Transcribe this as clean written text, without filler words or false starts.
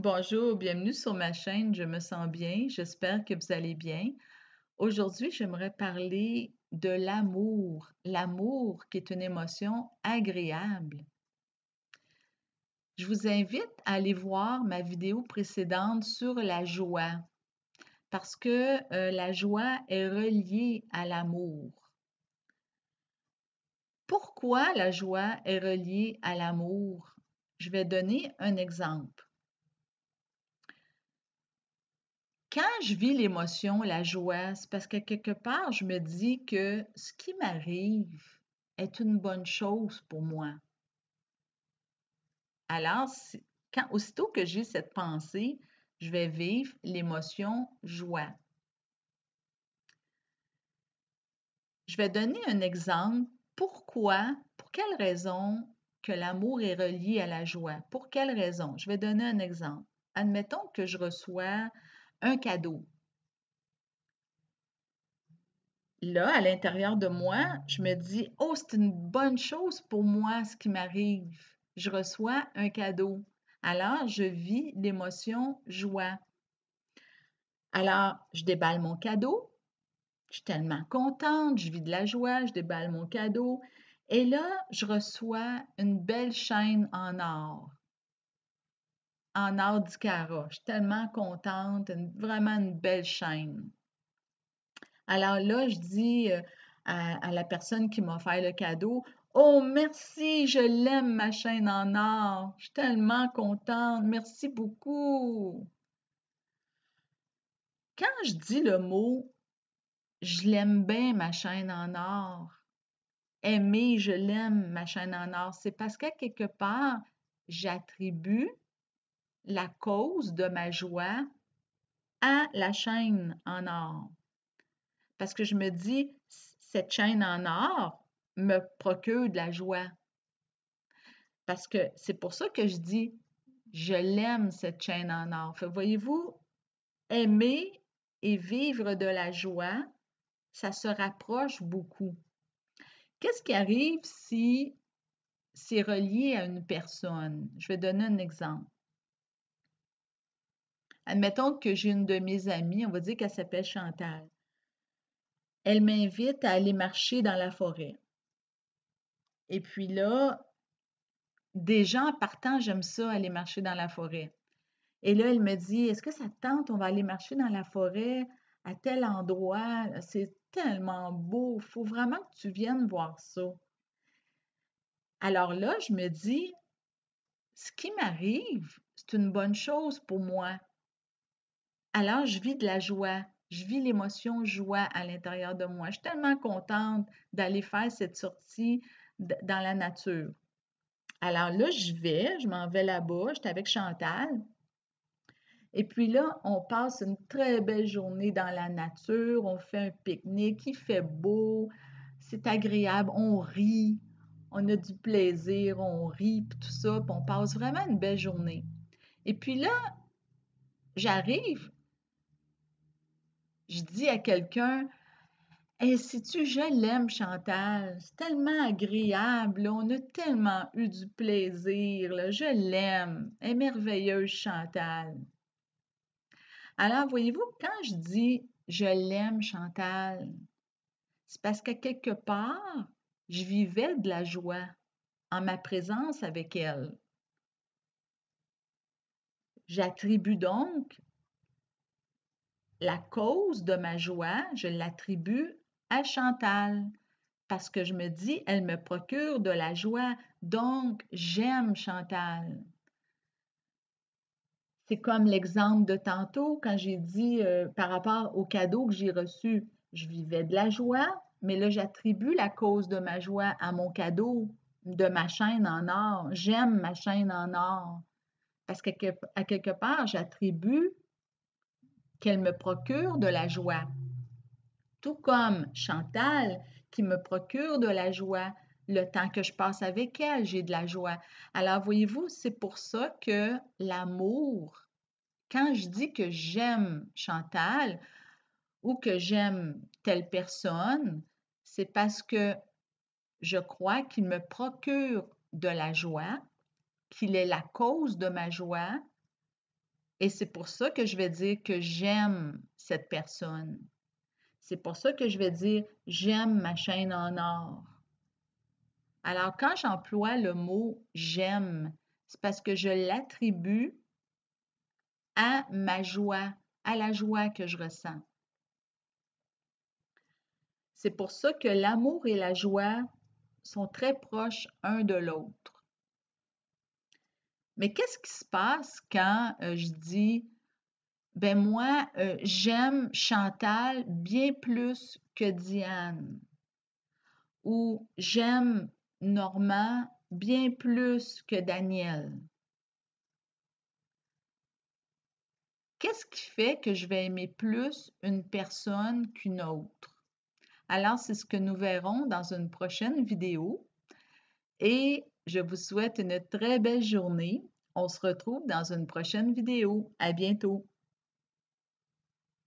Bonjour, bienvenue sur ma chaîne. Je me sens bien. J'espère que vous allez bien. Aujourd'hui, j'aimerais parler de l'amour. L'amour qui est une émotion agréable. Je vous invite à aller voir ma vidéo précédente sur la joie parce que la joie est reliée à l'amour. Pourquoi la joie est reliée à l'amour? Je vais donner un exemple. Quand je vis l'émotion, la joie, c'est parce que quelque part, je me dis que ce qui m'arrive est une bonne chose pour moi. Alors, aussitôt que j'ai cette pensée, je vais vivre l'émotion joie. Je vais donner un exemple. Pourquoi, pour quelle raison que l'amour est relié à la joie? Pour quelle raison? Je vais donner un exemple. Admettons que je reçois un cadeau. Là, à l'intérieur de moi, je me dis: «Oh, c'est une bonne chose pour moi ce qui m'arrive. Je reçois un cadeau». Alors, je vis l'émotion joie. Alors, je déballe mon cadeau, je suis tellement contente, je vis de la joie, je déballe mon cadeau et là, je reçois une belle chaîne en or du Cara. Je suis tellement contente, vraiment une belle chaîne. Alors là, je dis à la personne qui m'a offert le cadeau, «Oh, merci, je l'aime, ma chaîne en or. Je suis tellement contente. Merci beaucoup.» Quand je dis le mot «je l'aime bien, ma chaîne en or», aimer, je l'aime, ma chaîne en or, c'est parce qu'à quelque part, j'attribue la cause de ma joie à la chaîne en or. Parce que je me dis, cette chaîne en or me procure de la joie. Parce que c'est pour ça que je dis, je l'aime, cette chaîne en or. Fait, voyez-vous, aimer et vivre de la joie, ça se rapproche beaucoup. Qu'est-ce qui arrive si c'est relié à une personne? Je vais donner un exemple. Admettons que j'ai une de mes amies, on va dire qu'elle s'appelle Chantal. Elle m'invite à aller marcher dans la forêt. Et puis là, déjà en partant, j'aime ça, aller marcher dans la forêt. Et là, elle me dit, est-ce que ça te tente? On va aller marcher dans la forêt à tel endroit. C'est tellement beau. Il faut vraiment que tu viennes voir ça. Alors là, je me dis, ce qui m'arrive, c'est une bonne chose pour moi. Alors, je vis de la joie. Je vis l'émotion joie à l'intérieur de moi. Je suis tellement contente d'aller faire cette sortie dans la nature. Alors là, je m'en vais là-bas, j'étais avec Chantal. Et puis là, on passe une très belle journée dans la nature, on fait un pique-nique, il fait beau, c'est agréable, on rit, on a du plaisir, on rit, puis tout ça, puis on passe vraiment une belle journée. Et puis là, j'arrive, je dis à quelqu'un, hey, sais-tu, je l'aime, Chantal, c'est tellement agréable, là, on a tellement eu du plaisir, là, je l'aime, elle est merveilleuse, Chantal. Alors, voyez-vous, quand je dis je l'aime, Chantal, c'est parce qu'à quelque part, je vivais de la joie en ma présence avec elle. J'attribue donc la cause de ma joie, je l'attribue à Chantal parce que je me dis, elle me procure de la joie, donc j'aime Chantal. C'est comme l'exemple de tantôt quand j'ai dit par rapport au cadeau que j'ai reçu, je vivais de la joie, mais là j'attribue la cause de ma joie à mon cadeau de ma chaîne en or. J'aime ma chaîne en or parce qu'à quelque part, j'attribue qu'elle me procure de la joie. Tout comme Chantal qui me procure de la joie. Le temps que je passe avec elle, j'ai de la joie. Alors, voyez-vous, c'est pour ça que l'amour, quand je dis que j'aime Chantal ou que j'aime telle personne, c'est parce que je crois qu'il me procure de la joie, qu'il est la cause de ma joie Et c'est pour ça que je vais dire que j'aime cette personne. C'est pour ça que je vais dire j'aime ma chaîne en or. Alors, quand j'emploie le mot j'aime, c'est parce que je l'attribue à ma joie, à la joie que je ressens. C'est pour ça que l'amour et la joie sont très proches un de l'autre. Mais qu'est-ce qui se passe quand je dis, ben moi, j'aime Chantal bien plus que Diane, ou j'aime Normand bien plus que Daniel? Qu'est-ce qui fait que je vais aimer plus une personne qu'une autre? Alors, c'est ce que nous verrons dans une prochaine vidéo et je vous souhaite une très belle journée. On se retrouve dans une prochaine vidéo. À bientôt!